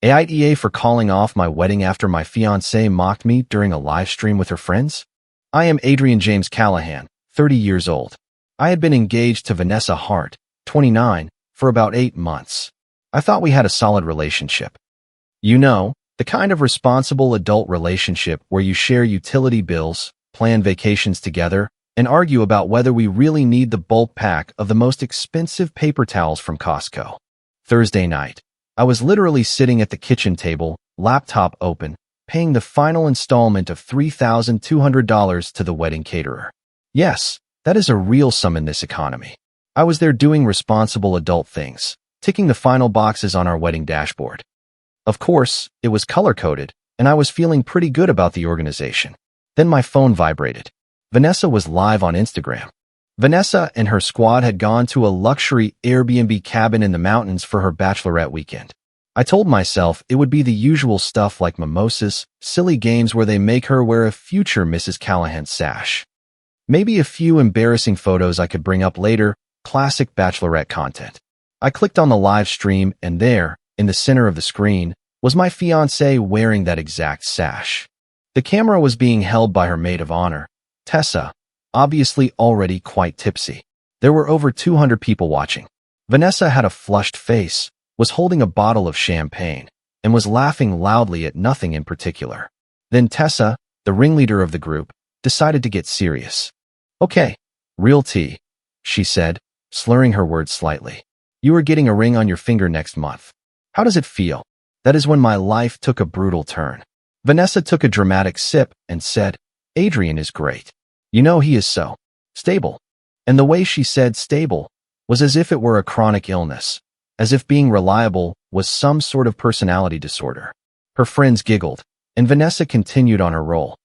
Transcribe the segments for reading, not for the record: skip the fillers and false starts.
AITA for calling off my wedding after my fiancée mocked me during a live stream with her friends? I am Adrian James Callahan, 30 years old. I had been engaged to Vanessa Hart, 29, for about 8 months. I thought we had a solid relationship. You know, the kind of responsible adult relationship where you share utility bills, plan vacations together, and argue about whether we really need the bulk pack of the most expensive paper towels from Costco. Thursday night, I was literally sitting at the kitchen table, laptop open, paying the final installment of $3,200 to the wedding caterer. Yes, that is a real sum in this economy. I was there doing responsible adult things, ticking the final boxes on our wedding dashboard. Of course, it was color-coded, and I was feeling pretty good about the organization. Then my phone vibrated. Vanessa was live on Instagram. Vanessa and her squad had gone to a luxury Airbnb cabin in the mountains for her bachelorette weekend. I told myself it would be the usual stuff like mimosas, silly games where they make her wear a future Mrs. Callahan sash. Maybe a few embarrassing photos I could bring up later, classic bachelorette content. I clicked on the live stream and there, in the center of the screen, was my fiancée wearing that exact sash. The camera was being held by her maid of honor, Tessa, obviously already quite tipsy. There were over 200 people watching. Vanessa had a flushed face, was holding a bottle of champagne, and was laughing loudly at nothing in particular. Then Tessa, the ringleader of the group, decided to get serious. "Okay, real tea," she said, slurring her words slightly. "You are getting a ring on your finger next month. How does it feel?" That is when my life took a brutal turn. Vanessa took a dramatic sip and said, "Adrian is great. You know, he is so stable." And the way she said stable was as if it were a chronic illness, as if being reliable was some sort of personality disorder. Her friends giggled, and Vanessa continued on her roll.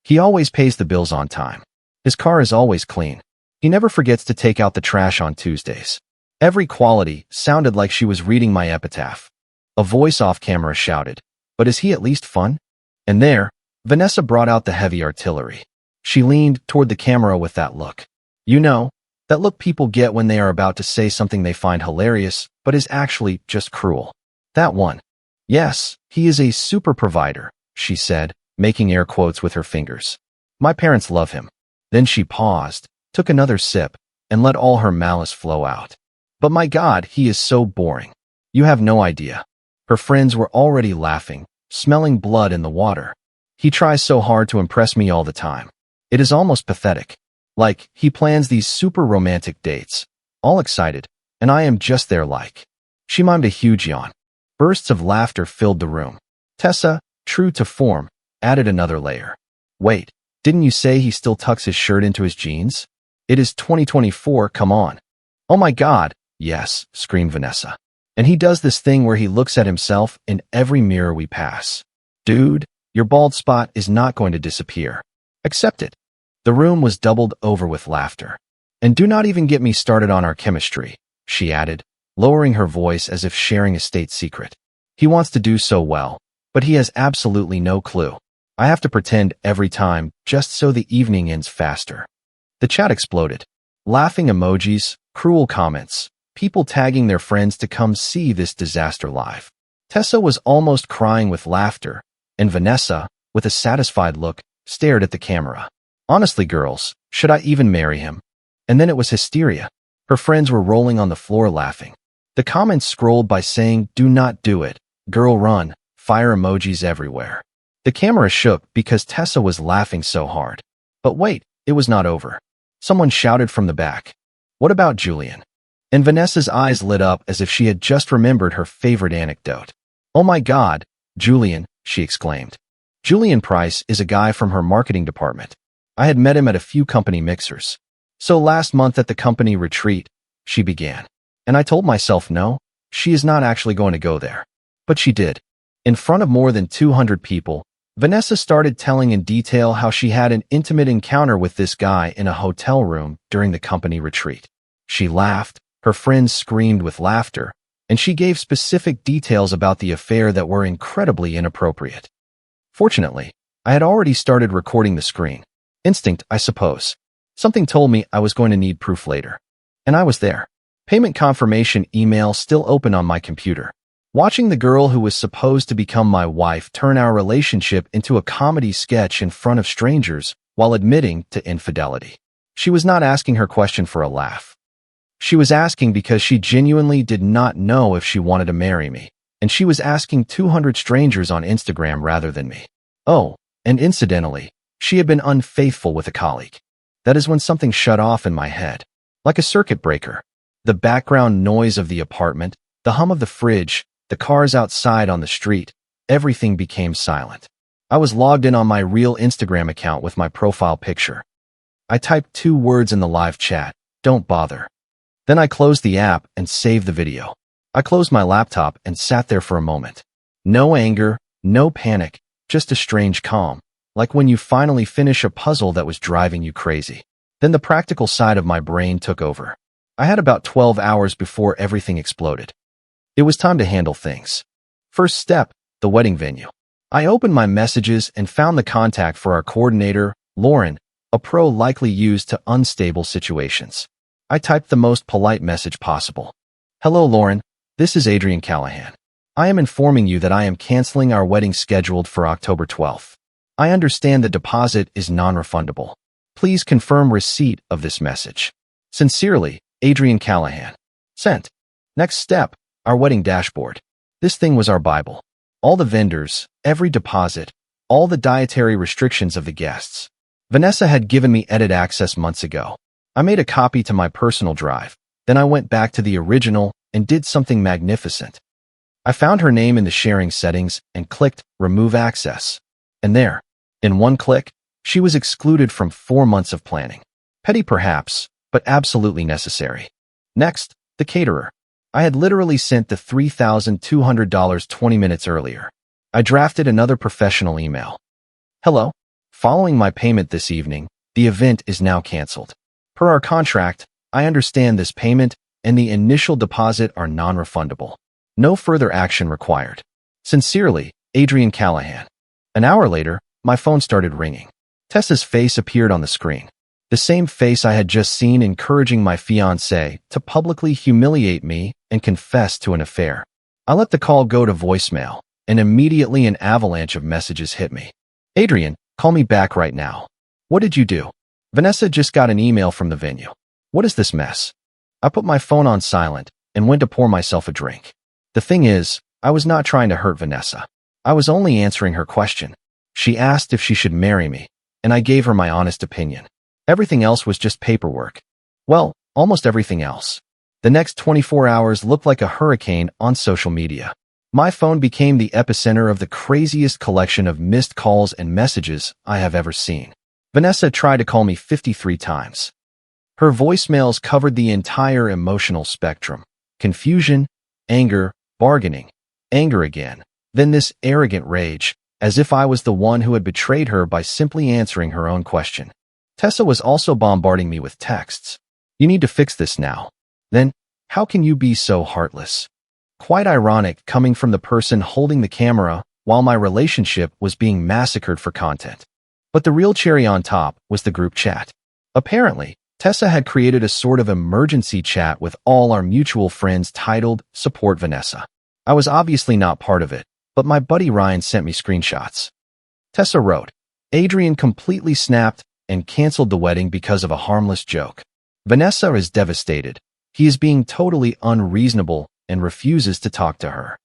"He always pays the bills on time. His car is always clean. He never forgets to take out the trash on Tuesdays." Every quality sounded like she was reading my epitaph. A voice off camera shouted, "But is he at least fun?" And there, Vanessa brought out the heavy artillery. She leaned toward the camera with that look. You know, that look people get when they are about to say something they find hilarious, but is actually just cruel. That one. "Yes, he is a super provider," she said, making air quotes with her fingers. "My parents love him." Then she paused, took another sip, and let all her malice flow out. "But my God, he is so boring. You have no idea." Her friends were already laughing, smelling blood in the water. "He tries so hard to impress me all the time. It is almost pathetic. Like, he plans these super romantic dates, all excited, and I am just there like." She mimed a huge yawn. Bursts of laughter filled the room. Tessa, true to form, added another layer. "Wait, didn't you say he still tucks his shirt into his jeans? It is 2024, come on." "Oh my God, yes," screamed Vanessa. "And he does this thing where he looks at himself in every mirror we pass. Dude, your bald spot is not going to disappear. Accept it." The room was doubled over with laughter. "And do not even get me started on our chemistry," she added, lowering her voice as if sharing a state secret. "He wants to do so well, but he has absolutely no clue. I have to pretend every time, just so the evening ends faster." The chat exploded. Laughing emojis, cruel comments, people tagging their friends to come see this disaster live. Tessa was almost crying with laughter, and Vanessa, with a satisfied look, stared at the camera. "Honestly, girls, should I even marry him?" And then it was hysteria. Her friends were rolling on the floor laughing. The comments scrolled by saying, "Do not do it. Girl, run." Fire emojis everywhere. The camera shook because Tessa was laughing so hard. But wait, it was not over. Someone shouted from the back, "What about Julian?" And Vanessa's eyes lit up as if she had just remembered her favorite anecdote. "Oh my God, Julian," she exclaimed. Julian Price is a guy from her marketing department. I had met him at a few company mixers. "So last month at the company retreat," she began. And I told myself no, she is not actually going to go there. But she did. In front of more than 200 people, Vanessa started telling in detail how she had an intimate encounter with this guy in a hotel room during the company retreat. She laughed, her friends screamed with laughter, and she gave specific details about the affair that were incredibly inappropriate. Fortunately, I had already started recording the screen. Instinct, I suppose. Something told me I was going to need proof later. And I was there. Payment confirmation email still open on my computer. Watching the girl who was supposed to become my wife turn our relationship into a comedy sketch in front of strangers while admitting to infidelity. She was not asking her question for a laugh. She was asking because she genuinely did not know if she wanted to marry me, and she was asking 200 strangers on Instagram rather than me. Oh, and incidentally, she had been unfaithful with a colleague. That is when something shut off in my head, like a circuit breaker. The background noise of the apartment, the hum of the fridge, the cars outside on the street, everything became silent. I was logged in on my real Instagram account with my profile picture. I typed 2 words in the live chat, "Don't bother." Then I closed the app and saved the video. I closed my laptop and sat there for a moment. No anger, no panic, just a strange calm, like when you finally finish a puzzle that was driving you crazy. Then the practical side of my brain took over. I had about 12 hours before everything exploded. It was time to handle things. First step, the wedding venue. I opened my messages and found the contact for our coordinator, Lauren, a pro likely used to unstable situations. I typed the most polite message possible. "Hello, Lauren. This is Adrian Callahan. I am informing you that I am canceling our wedding scheduled for October 12th. I understand the deposit is non-refundable. Please confirm receipt of this message. Sincerely, Adrian Callahan." Sent. Next step, our wedding dashboard. This thing was our Bible. All the vendors, every deposit, all the dietary restrictions of the guests. Vanessa had given me edit access months ago. I made a copy to my personal drive. Then I went back to the original and did something magnificent. I found her name in the sharing settings and clicked Remove Access. And there, in one click, she was excluded from 4 months of planning. Petty perhaps, but absolutely necessary. Next, the caterer. I had literally sent the $3,200 20 minutes earlier. I drafted another professional email. "Hello. Following my payment this evening, the event is now canceled. Per our contract, I understand this payment and the initial deposit are non-refundable. No further action required. Sincerely, Adrian Callahan." An hour later, my phone started ringing. Tessa's face appeared on the screen. The same face I had just seen encouraging my fiancée to publicly humiliate me and confess to an affair. I let the call go to voicemail, and immediately an avalanche of messages hit me. "Adrian, call me back right now. What did you do? Vanessa just got an email from the venue. What is this mess?" I put my phone on silent and went to pour myself a drink. The thing is, I was not trying to hurt Vanessa. I was only answering her question. She asked if she should marry me, and I gave her my honest opinion. Everything else was just paperwork. Well, almost everything else. The next 24 hours looked like a hurricane on social media. My phone became the epicenter of the craziest collection of missed calls and messages I have ever seen. Vanessa tried to call me 53 times. Her voicemails covered the entire emotional spectrum. Confusion, anger, bargaining, anger again, then this arrogant rage, as if I was the one who had betrayed her by simply answering her own question. Tessa was also bombarding me with texts. "You need to fix this now." Then, "How can you be so heartless?" Quite ironic coming from the person holding the camera while my relationship was being massacred for content. But the real cherry on top was the group chat. Apparently, Tessa had created a sort of emergency chat with all our mutual friends titled Support Vanessa. I was obviously not part of it, but my buddy Ryan sent me screenshots. Tessa wrote, "Adrian completely snapped and canceled the wedding because of a harmless joke. Vanessa is devastated. He is being totally unreasonable and refuses to talk to her."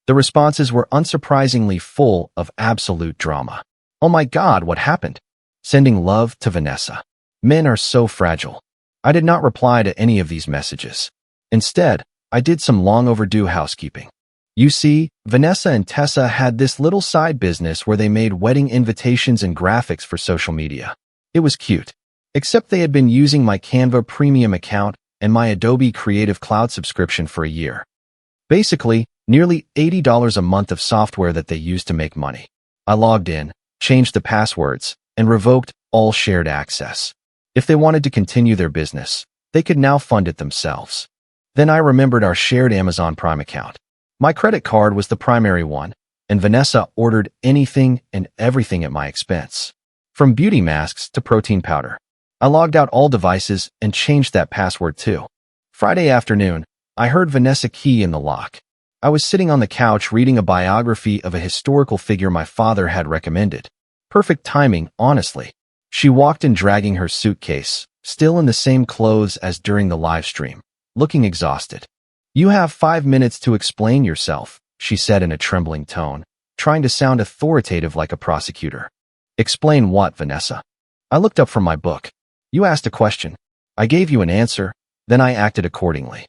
The responses were unsurprisingly full of absolute drama. "Oh my God, what happened? Sending love to Vanessa. Men are so fragile." I did not reply to any of these messages. Instead, I did some long overdue housekeeping. You see, Vanessa and Tessa had this little side business where they made wedding invitations and graphics for social media. It was cute. Except they had been using my Canva premium account and my Adobe Creative Cloud subscription for a year. Basically, nearly $80 a month of software that they used to make money. I logged in, changed the passwords, and revoked all shared access. If they wanted to continue their business, they could now fund it themselves. Then I remembered our shared Amazon Prime account. My credit card was the primary one, and Vanessa ordered anything and everything at my expense. From beauty masks to protein powder. I logged out all devices and changed that password too. Friday afternoon, I heard Vanessa key in the lock. I was sitting on the couch reading a biography of a historical figure my father had recommended. Perfect timing, honestly. She walked in dragging her suitcase, still in the same clothes as during the live stream, looking exhausted. "You have 5 minutes to explain yourself," she said in a trembling tone, trying to sound authoritative like a prosecutor. "Explain what, Vanessa?" I looked up from my book. "You asked a question. I gave you an answer, then I acted accordingly.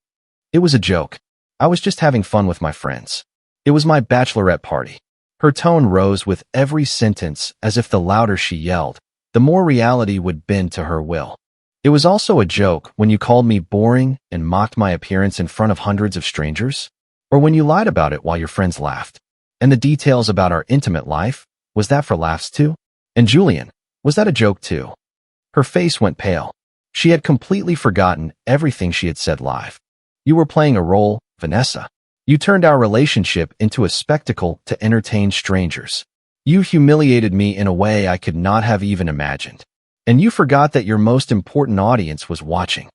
It was a joke. I was just having fun with my friends. It was my bachelorette party." Her tone rose with every sentence as if the louder she yelled, the more reality would bend to her will. "It was also a joke when you called me boring and mocked my appearance in front of hundreds of strangers? Or when you lied about it while your friends laughed? And the details about our intimate life, was that for laughs too? And Julian, was that a joke too?" Her face went pale. She had completely forgotten everything she had said live. "You were playing a role, Vanessa. You turned our relationship into a spectacle to entertain strangers. You humiliated me in a way I could not have even imagined. And you forgot that your most important audience was watching.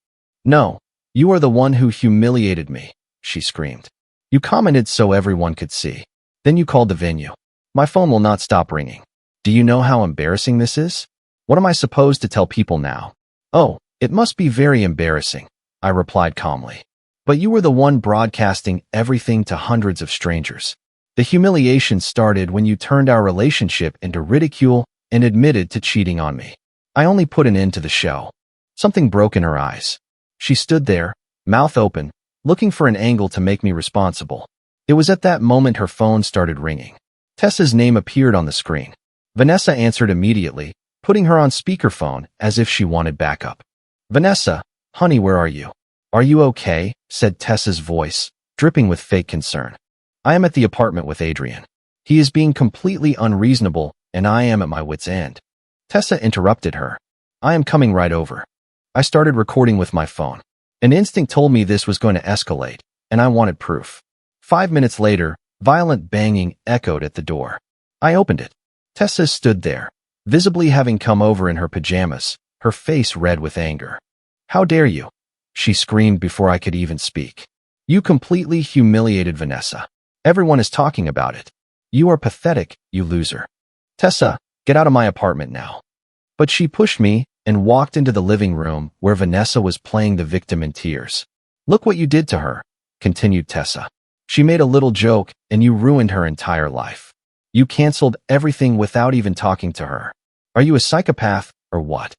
No, you are the one who humiliated me," she screamed. "You commented so everyone could see. Then you called the venue. My phone will not stop ringing. Do you know how embarrassing this is? What am I supposed to tell people now?" "Oh, it must be very embarrassing," I replied calmly. "But you were the one broadcasting everything to hundreds of strangers. The humiliation started when you turned our relationship into ridicule and admitted to cheating on me. I only put an end to the show." Something broke in her eyes. She stood there, mouth open, looking for an angle to make me responsible. It was at that moment her phone started ringing. Tessa's name appeared on the screen. Vanessa answered immediately, putting her on speakerphone as if she wanted backup. "Vanessa, honey, where are you?" "Are you okay?" said Tessa's voice, dripping with fake concern. "I am at the apartment with Adrian. He is being completely unreasonable, and I am at my wit's end." Tessa interrupted her. "I am coming right over." I started recording with my phone. An instinct told me this was going to escalate, and I wanted proof. 5 minutes later, violent banging echoed at the door. I opened it. Tessa stood there, visibly having come over in her pajamas, her face red with anger. "How dare you?" she screamed before I could even speak. "You completely humiliated Vanessa. Everyone is talking about it. You are pathetic, you loser. Tessa, get out of my apartment now." But she pushed me and walked into the living room where Vanessa was playing the victim in tears. "Look what you did to her," continued Tessa. "She made a little joke and you ruined her entire life. You canceled everything without even talking to her. Are you a psychopath or what?"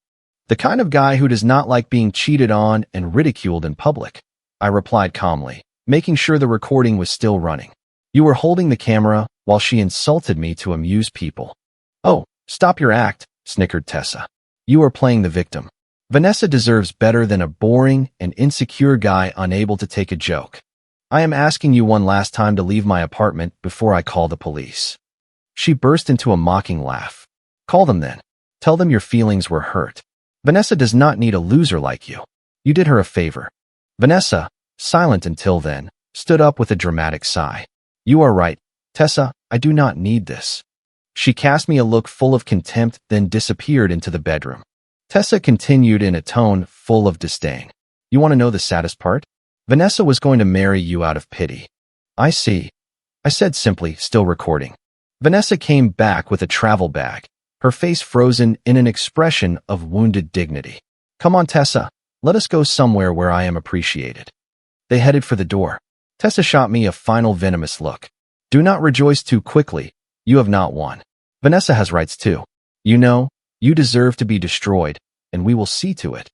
"The kind of guy who does not like being cheated on and ridiculed in public," I replied calmly, making sure the recording was still running. "You were holding the camera while she insulted me to amuse people." "Oh, stop your act," snickered Tessa. "You are playing the victim. Vanessa deserves better than a boring and insecure guy unable to take a joke. I am asking you one last time to leave my apartment before I call the police." She burst into a mocking laugh. "Call them then. Tell them your feelings were hurt. Vanessa does not need a loser like you. You did her a favor." Vanessa, silent until then, stood up with a dramatic sigh. "You are right, Tessa, I do not need this." She cast me a look full of contempt, then disappeared into the bedroom. Tessa continued in a tone full of disdain. "You want to know the saddest part? Vanessa was going to marry you out of pity." "I see," I said simply, still recording. Vanessa came back with a travel bag, her face frozen in an expression of wounded dignity. "Come on, Tessa, let us go somewhere where I am appreciated." They headed for the door. Tessa shot me a final venomous look. "Do not rejoice too quickly. You have not won. Vanessa has rights too. You know, you deserve to be destroyed, and we will see to it.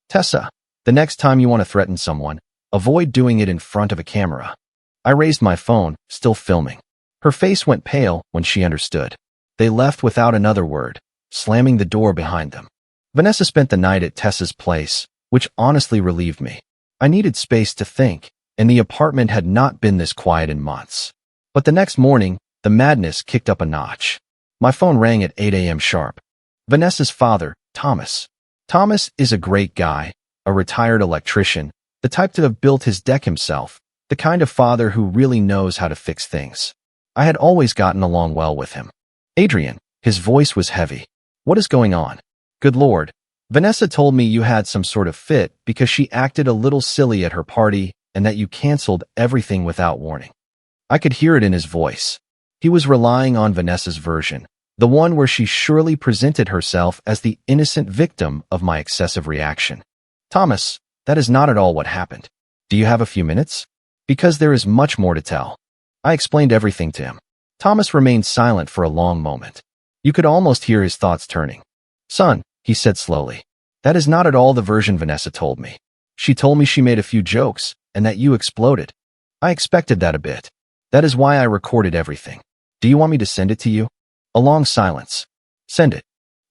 Tessa, the next time you want to threaten someone, avoid doing it in front of a camera." I raised my phone, still filming. Her face went pale when she understood. They left without another word, slamming the door behind them. Vanessa spent the night at Tessa's place, which honestly relieved me. I needed space to think, and the apartment had not been this quiet in months. But the next morning, the madness kicked up a notch. My phone rang at 8 a.m. sharp. Vanessa's father, Thomas. Thomas is a great guy, a retired electrician, the type to have built his deck himself, the kind of father who really knows how to fix things. I had always gotten along well with him. "Adrian," his voice was heavy. "What is going on?" "Good Lord. Vanessa told me you had some sort of fit because she acted a little silly at her party and that you canceled everything without warning." I could hear it in his voice. He was relying on Vanessa's version, the one where she surely presented herself as the innocent victim of my excessive reaction. Thomas, that is not at all what happened. Do you have a few minutes? Because there is much more to tell. I explained everything to him. Thomas remained silent for a long moment. You could almost hear his thoughts turning. Son, he said slowly, that is not at all the version Vanessa told me. She told me she made a few jokes and that you exploded. I expected that a bit. That is why I recorded everything. Do you want me to send it to you? A long silence. Send it.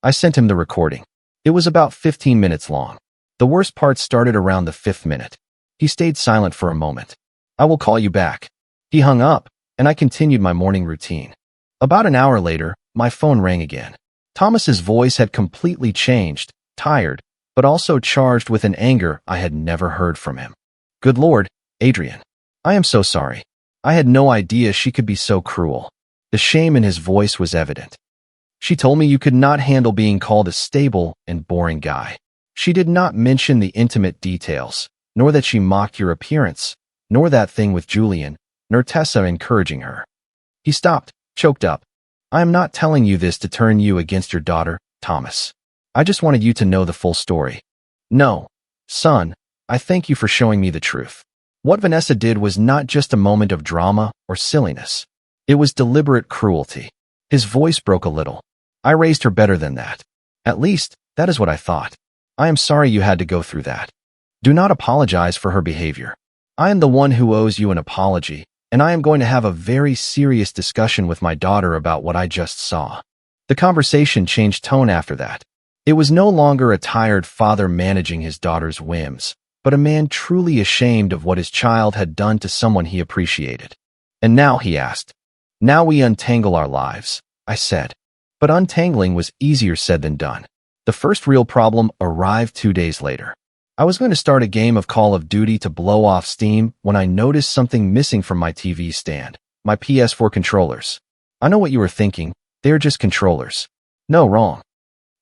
I sent him the recording. It was about 15 minutes long. The worst part started around the 5th minute. He stayed silent for a moment. I will call you back. He hung up, and I continued my morning routine. About an hour later, my phone rang again. Thomas's voice had completely changed, tired, but also charged with an anger I had never heard from him. Good Lord, Adrian. I am so sorry. I had no idea she could be so cruel. The shame in his voice was evident. She told me you could not handle being called a stable and boring guy. She did not mention the intimate details, nor that she mocked your appearance, nor that thing with Julian, nor Tessa encouraging her. He stopped, choked up. I am not telling you this to turn you against your daughter, Thomas. I just wanted you to know the full story. No, son, I thank you for showing me the truth. What Vanessa did was not just a moment of drama or silliness. It was deliberate cruelty. His voice broke a little. I raised her better than that. At least, that is what I thought. I am sorry you had to go through that. Do not apologize for her behavior. I am the one who owes you an apology, and I am going to have a very serious discussion with my daughter about what I just saw. The conversation changed tone after that. It was no longer a tired father managing his daughter's whims, but a man truly ashamed of what his child had done to someone he appreciated. And now, he asked. Now we untangle our lives, I said. But untangling was easier said than done. The first real problem arrived 2 days later. I was going to start a game of Call of Duty to blow off steam when I noticed something missing from my TV stand, my PS4 controllers. I know what you were thinking, they are just controllers. No, wrong.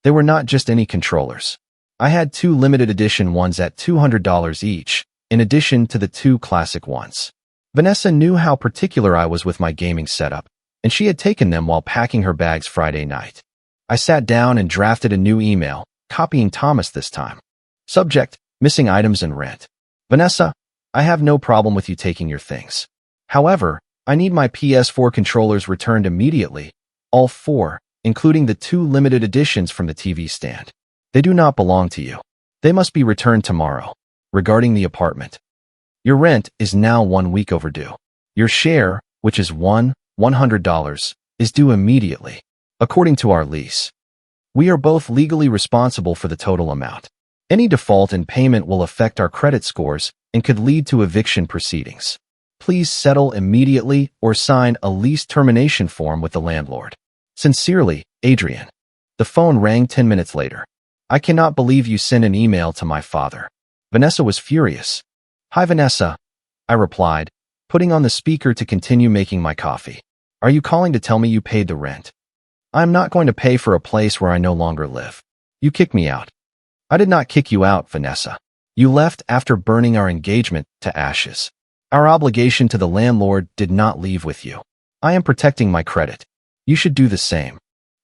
They were not just any controllers. I had 2 limited edition ones at $200 each, in addition to the 2 classic ones. Vanessa knew how particular I was with my gaming setup, and she had taken them while packing her bags Friday night. I sat down and drafted a new email, copying Thomas this time. Subject, missing items and rent. Vanessa, I have no problem with you taking your things. However, I need my PS4 controllers returned immediately, all 4, including the 2 limited editions from the TV stand. They do not belong to you. They must be returned tomorrow. Regarding the apartment. Your rent is now 1 week overdue. Your share, which is $100, is due immediately, according to our lease. We are both legally responsible for the total amount. Any default in payment will affect our credit scores and could lead to eviction proceedings. Please settle immediately or sign a lease termination form with the landlord. Sincerely, Adrian. The phone rang 10 minutes later. I cannot believe you sent an email to my father. Vanessa was furious. Hi, Vanessa, I replied, putting on the speaker to continue making my coffee. Are you calling to tell me you paid the rent? I am not going to pay for a place where I no longer live. You kicked me out. I did not kick you out, Vanessa. You left after burning our engagement to ashes. Our obligation to the landlord did not leave with you. I am protecting my credit. You should do the same.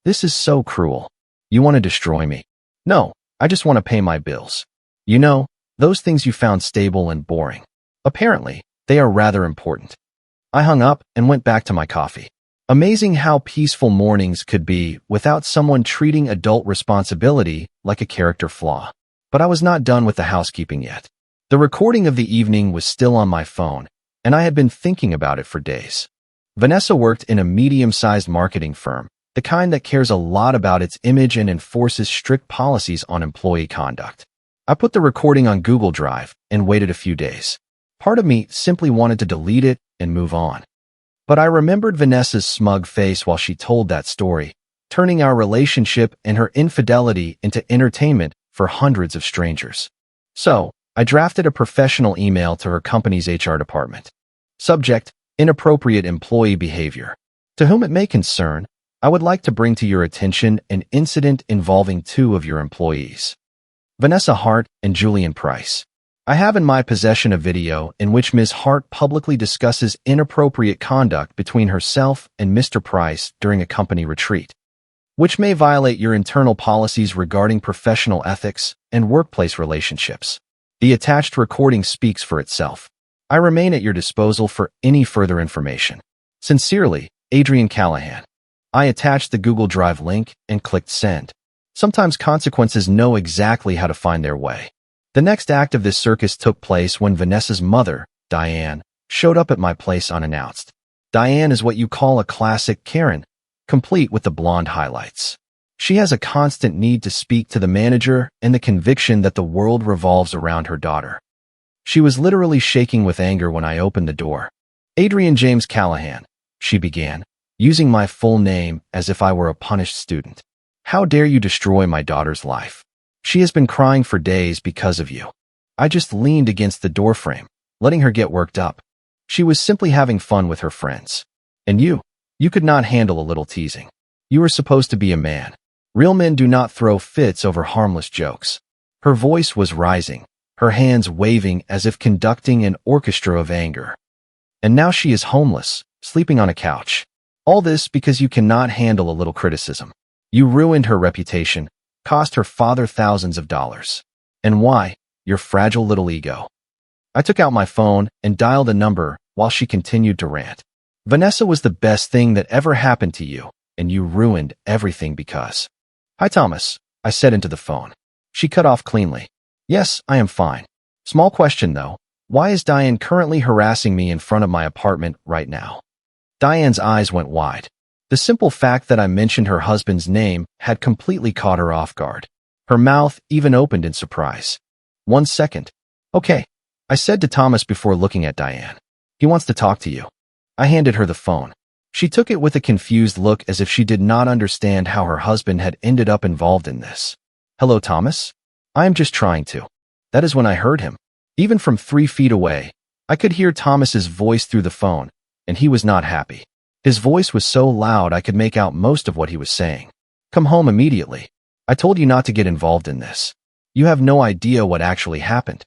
This is so cruel. You want to destroy me. No, I just want to pay my bills. You know, those things you found stable and boring. Apparently, they are rather important. I hung up and went back to my coffee. Amazing how peaceful mornings could be without someone treating adult responsibility like a character flaw. But I was not done with the housekeeping yet. The recording of the evening was still on my phone, and I had been thinking about it for days. Vanessa worked in a medium-sized marketing firm, the kind that cares a lot about its image and enforces strict policies on employee conduct. I put the recording on Google Drive and waited a few days. Part of me simply wanted to delete it and move on. But I remembered Vanessa's smug face while she told that story, turning our relationship and her infidelity into entertainment for hundreds of strangers. So, I drafted a professional email to her company's HR department. Subject, inappropriate employee behavior. To whom it may concern, I would like to bring to your attention an incident involving 2 of your employees. Vanessa Hart and Julian Price. I have in my possession a video in which Ms. Hart publicly discusses inappropriate conduct between herself and Mr. Price during a company retreat, which may violate your internal policies regarding professional ethics and workplace relationships. The attached recording speaks for itself. I remain at your disposal for any further information. Sincerely, Adrian Callahan. I attached the Google Drive link and clicked send. Sometimes consequences know exactly how to find their way. The next act of this circus took place when Vanessa's mother, Diane, showed up at my place unannounced. Diane is what you call a classic Karen, complete with the blonde highlights. She has a constant need to speak to the manager and the conviction that the world revolves around her daughter. She was literally shaking with anger when I opened the door. Adrian James Callahan, she began, using my full name as if I were a punished student. How dare you destroy my daughter's life? She has been crying for days because of you. I just leaned against the doorframe, letting her get worked up. She was simply having fun with her friends. And you could not handle a little teasing. You were supposed to be a man. Real men do not throw fits over harmless jokes. Her voice was rising, her hands waving as if conducting an orchestra of anger. And now she is homeless, sleeping on a couch. All this because you cannot handle a little criticism. You ruined her reputation, cost her father thousands of dollars. And why? Your fragile little ego. I took out my phone and dialed a number while she continued to rant. Vanessa was the best thing that ever happened to you, and you ruined everything because. Hi, Thomas, I said into the phone. She cut off cleanly. Yes, I am fine. Small question, though. Why is Diane currently harassing me in front of my apartment right now? Diane's eyes went wide. The simple fact that I mentioned her husband's name had completely caught her off guard. Her mouth even opened in surprise. 1 second. Okay, I said to Thomas before looking at Diane. He wants to talk to you. I handed her the phone. She took it with a confused look as if she did not understand how her husband had ended up involved in this. Hello, Thomas? I am just trying to. That is when I heard him. Even from 3 feet away, I could hear Thomas's voice through the phone, and he was not happy. His voice was so loud I could make out most of what he was saying. Come home immediately. I told you not to get involved in this. You have no idea what actually happened.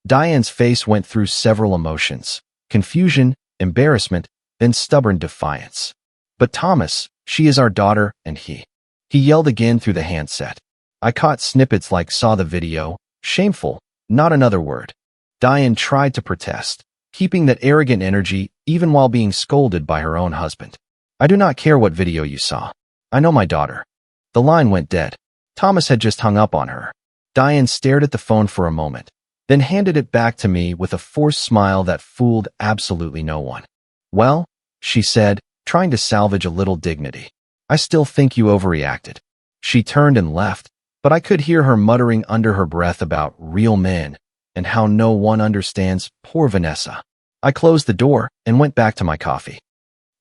Diane's face went through several emotions. Confusion, embarrassment, then stubborn defiance. But Thomas, she is our daughter, and he yelled again through the handset. I caught snippets like saw the video, shameful, not another word. Diane tried to protest, keeping that arrogant energy even while being scolded by her own husband. I do not care what video you saw. I know my daughter. The line went dead. Thomas had just hung up on her. Diane stared at the phone for a moment, then handed it back to me with a forced smile that fooled absolutely no one. Well, she said, trying to salvage a little dignity. I still think you overreacted. She turned and left, but I could hear her muttering under her breath about real men and how no one understands poor Vanessa. I closed the door and went back to my coffee.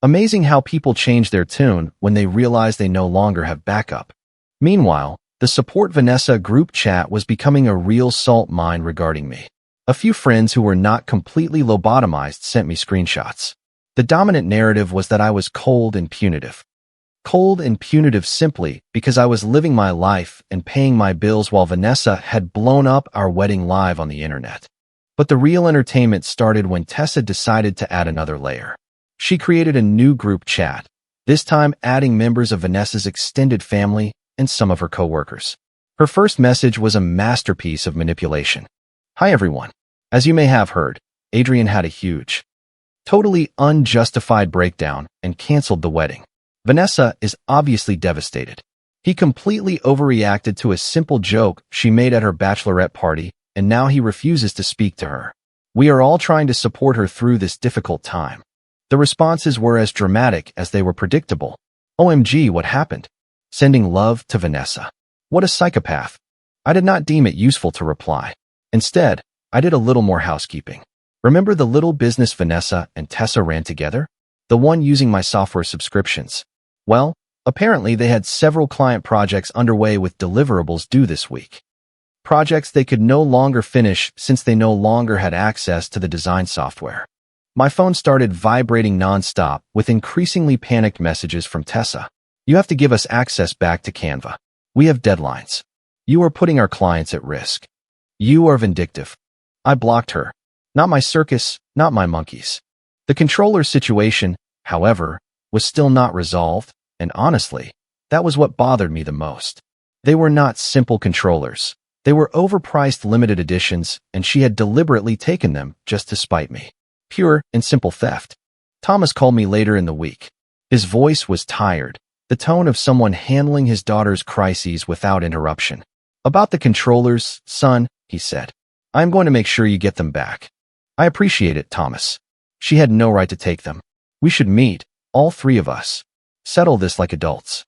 Amazing how people change their tune when they realize they no longer have backup. Meanwhile, the Support Vanessa group chat was becoming a real salt mine regarding me. A few friends who were not completely lobotomized sent me screenshots. The dominant narrative was that I was cold and punitive. Cold and punitive simply because I was living my life and paying my bills while Vanessa had blown up our wedding live on the internet. But the real entertainment started when Tessa decided to add another layer. She created a new group chat, this time adding members of Vanessa's extended family and some of her coworkers. Her first message was a masterpiece of manipulation. Hi everyone. As you may have heard, Adrian had a huge, totally unjustified breakdown and canceled the wedding. Vanessa is obviously devastated. He completely overreacted to a simple joke she made at her bachelorette party, and now he refuses to speak to her. We are all trying to support her through this difficult time. The responses were as dramatic as they were predictable. OMG, what happened? Sending love to Vanessa. What a psychopath. I did not deem it useful to reply. Instead, I did a little more housekeeping. Remember the little business Vanessa and Tessa ran together? The one using my software subscriptions. Well, apparently they had several client projects underway with deliverables due this week. Projects they could no longer finish since they no longer had access to the design software. My phone started vibrating nonstop with increasingly panicked messages from Tessa. You have to give us access back to Canva. We have deadlines. You are putting our clients at risk. You are vindictive. I blocked her. Not my circus, not my monkeys. The controller's situation, however, was still not resolved, and honestly, that was what bothered me the most. They were not simple controllers. They were overpriced limited editions, and she had deliberately taken them just to spite me. Pure and simple theft. Thomas called me later in the week. His voice was tired, the tone of someone handling his daughter's crises without interruption. About the controllers, son, he said. I'm going to make sure you get them back. I appreciate it, Thomas. She had no right to take them. We should meet, all three of us. Settle this like adults.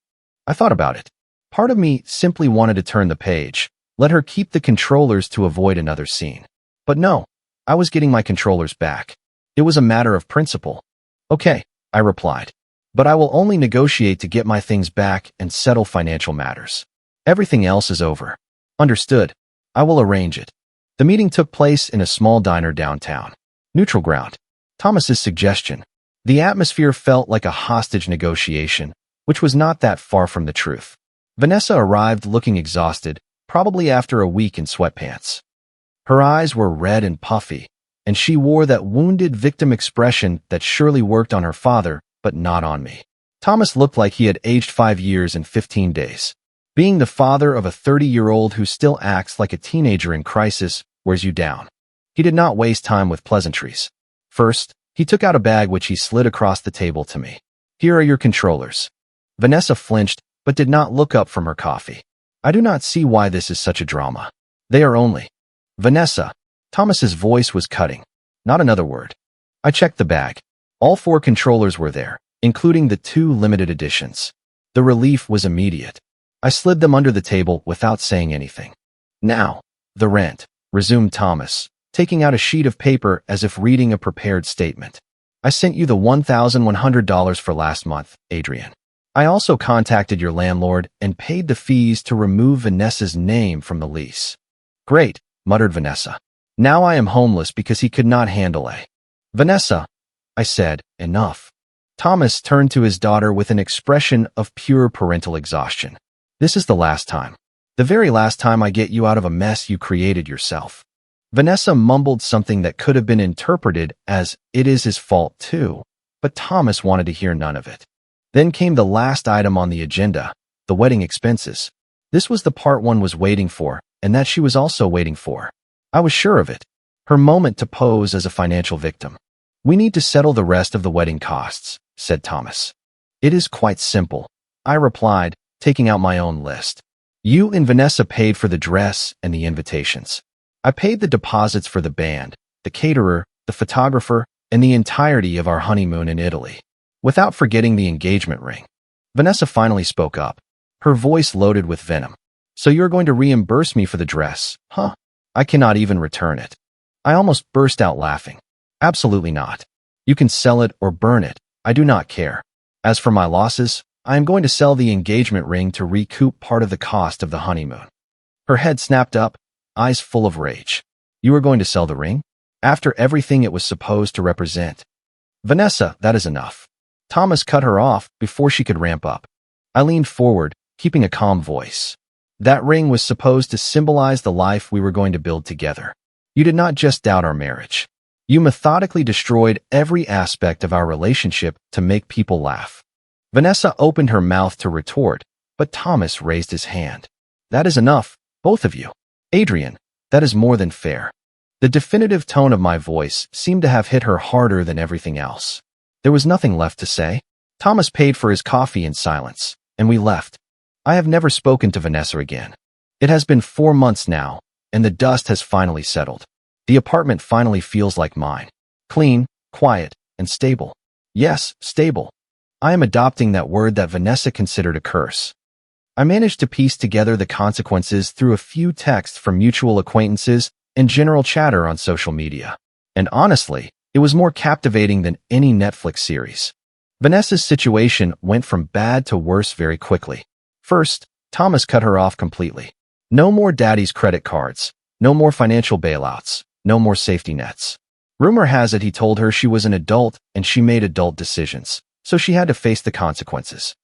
I thought about it. Part of me simply wanted to turn the page, let her keep the controllers to avoid another scene. But no, I was getting my controllers back. It was a matter of principle. Okay, I replied. But I will only negotiate to get my things back and settle financial matters. Everything else is over. Understood. I will arrange it. The meeting took place in a small diner downtown. Neutral ground. Thomas's suggestion. The atmosphere felt like a hostage negotiation, which was not that far from the truth. Vanessa arrived looking exhausted, probably after a week in sweatpants. Her eyes were red and puffy, and she wore that wounded victim expression that surely worked on her father, but not on me. Thomas looked like he had aged 5 years and 15 days. Being the father of a 30-year-old who still acts like a teenager in crisis wears you down. He did not waste time with pleasantries. First, he took out a bag which he slid across the table to me. Here are your controllers. Vanessa flinched, but did not look up from her coffee. I do not see why this is such a drama. They are only. Vanessa. Thomas's voice was cutting. Not another word. I checked the bag. All 4 controllers were there, including the 2 limited editions. The relief was immediate. I slid them under the table without saying anything. Now, the rent, resumed Thomas, taking out a sheet of paper as if reading a prepared statement. I sent you the $1,100 for last month, Adrian. I also contacted your landlord and paid the fees to remove Vanessa's name from the lease. Great, muttered Vanessa. Now I am homeless because he could not handle a. Vanessa, I said, enough. Thomas turned to his daughter with an expression of pure parental exhaustion. This is the last time. The very last time I get you out of a mess you created yourself. Vanessa mumbled something that could have been interpreted as, it is his fault too, but Thomas wanted to hear none of it. Then came the last item on the agenda, the wedding expenses. This was the part one was waiting for, and that she was also waiting for. I was sure of it. Her moment to pose as a financial victim. We need to settle the rest of the wedding costs, said Thomas. It is quite simple, I replied, taking out my own list. You and Vanessa paid for the dress and the invitations. I paid the deposits for the band, the caterer, the photographer, and the entirety of our honeymoon in Italy. Without forgetting the engagement ring. Vanessa finally spoke up, her voice loaded with venom. So you're going to reimburse me for the dress, huh? I cannot even return it. I almost burst out laughing. Absolutely not. You can sell it or burn it. I do not care. As for my losses, I am going to sell the engagement ring to recoup part of the cost of the honeymoon. Her head snapped up, eyes full of rage. You are going to sell the ring? After everything it was supposed to represent? Vanessa, that is enough. Thomas cut her off before she could ramp up. I leaned forward, keeping a calm voice. That ring was supposed to symbolize the life we were going to build together. You did not just doubt our marriage. You methodically destroyed every aspect of our relationship to make people laugh. Vanessa opened her mouth to retort, but Thomas raised his hand. That is enough, both of you. Adrian, that is more than fair. The definitive tone of my voice seemed to have hit her harder than everything else. There was nothing left to say. Thomas paid for his coffee in silence, and we left. I have never spoken to Vanessa again. It has been 4 months now, and the dust has finally settled. The apartment finally feels like mine. Clean, quiet, and stable. Yes, stable. I am adopting that word that Vanessa considered a curse. I managed to piece together the consequences through a few texts from mutual acquaintances and general chatter on social media. And honestly, it was more captivating than any Netflix series. Vanessa's situation went from bad to worse very quickly. First, Thomas cut her off completely. No more daddy's credit cards, no more financial bailouts, no more safety nets. Rumor has it he told her she was an adult and she made adult decisions, so she had to face the consequences.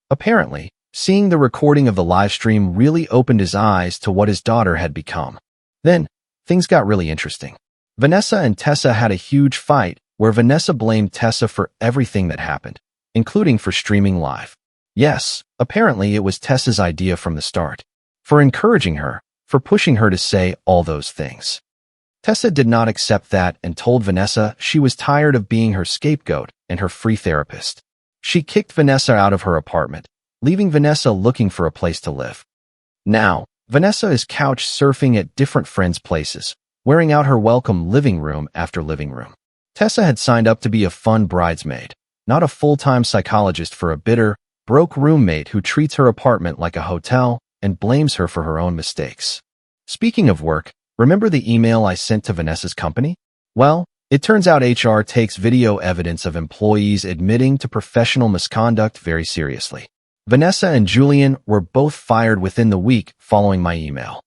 Apparently, seeing the recording of the live stream really opened his eyes to what his daughter had become. Then, things got really interesting. Vanessa and Tessa had a huge fight where Vanessa blamed Tessa for everything that happened, including for streaming live. Yes, apparently it was Tessa's idea from the start. For encouraging her, for pushing her to say all those things. Tessa did not accept that and told Vanessa she was tired of being her scapegoat and her free therapist. She kicked Vanessa out of her apartment, leaving Vanessa looking for a place to live. Now, Vanessa is couch surfing at different friends' places, wearing out her welcome living room after living room. Tessa had signed up to be a fun bridesmaid, not a full-time psychologist for a bitter, broke roommate who treats her apartment like a hotel and blames her for her own mistakes. Speaking of work, remember the email I sent to Vanessa's company? Well, it turns out HR takes video evidence of employees admitting to professional misconduct very seriously. Vanessa and Julian were both fired within the week following my email.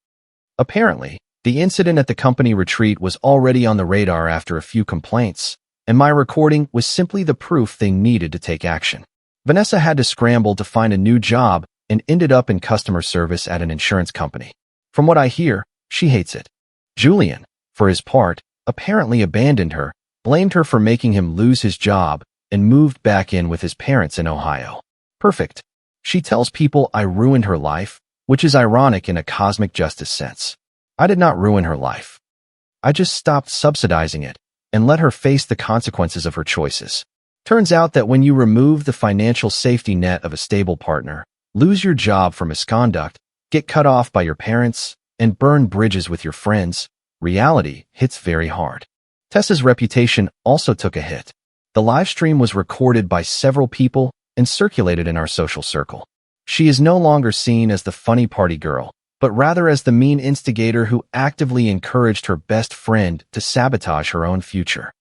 Apparently, the incident at the company retreat was already on the radar after a few complaints, and my recording was simply the proof they needed to take action. Vanessa had to scramble to find a new job and ended up in customer service at an insurance company. From what I hear, she hates it. Julian, for his part, apparently abandoned her, blamed her for making him lose his job, and moved back in with his parents in Ohio. Perfect. She tells people I ruined her life, which is ironic in a cosmic justice sense. I did not ruin her life. I just stopped subsidizing it and let her face the consequences of her choices. Turns out that when you remove the financial safety net of a stable partner, lose your job for misconduct, get cut off by your parents, and burn bridges with your friends, reality hits very hard. Tessa's reputation also took a hit. The live stream was recorded by several people and circulated in our social circle. She is no longer seen as the funny party girl, but rather as the mean instigator who actively encouraged her best friend to sabotage her own future.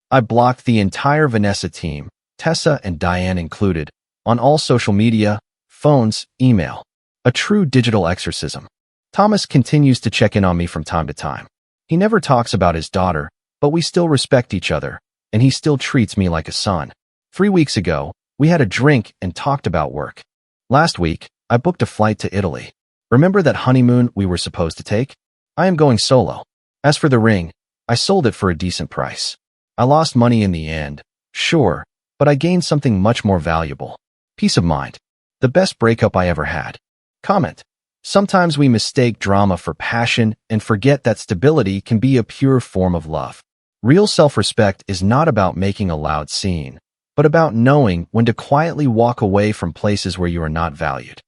I blocked the entire Vanessa team, Tessa and Diane included, on all social media, phones, email. A true digital exorcism. Thomas continues to check in on me from time to time. He never talks about his daughter, but we still respect each other, and he still treats me like a son. 3 weeks ago, we had a drink and talked about work. Last week, I booked a flight to Italy. Remember that honeymoon we were supposed to take? I am going solo. As for the ring, I sold it for a decent price. I lost money in the end, sure, but I gained something much more valuable. Peace of mind. The best breakup I ever had. Comment. Sometimes we mistake drama for passion and forget that stability can be a pure form of love. Real self-respect is not about making a loud scene, but about knowing when to quietly walk away from places where you are not valued.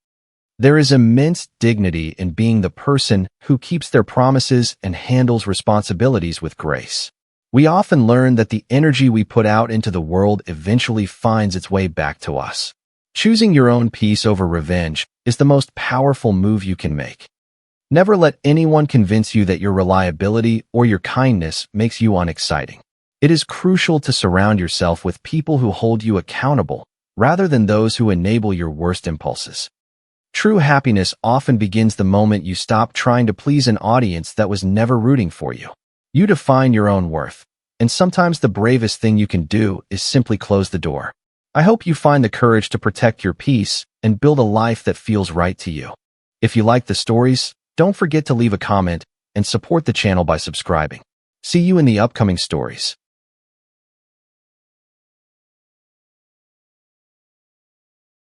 There is immense dignity in being the person who keeps their promises and handles responsibilities with grace. We often learn that the energy we put out into the world eventually finds its way back to us. Choosing your own peace over revenge is the most powerful move you can make. Never let anyone convince you that your reliability or your kindness makes you unexciting. It is crucial to surround yourself with people who hold you accountable, rather than those who enable your worst impulses. True happiness often begins the moment you stop trying to please an audience that was never rooting for you. You define your own worth, and sometimes the bravest thing you can do is simply close the door. I hope you find the courage to protect your peace and build a life that feels right to you. If you like the stories, don't forget to leave a comment and support the channel by subscribing. See you in the upcoming stories.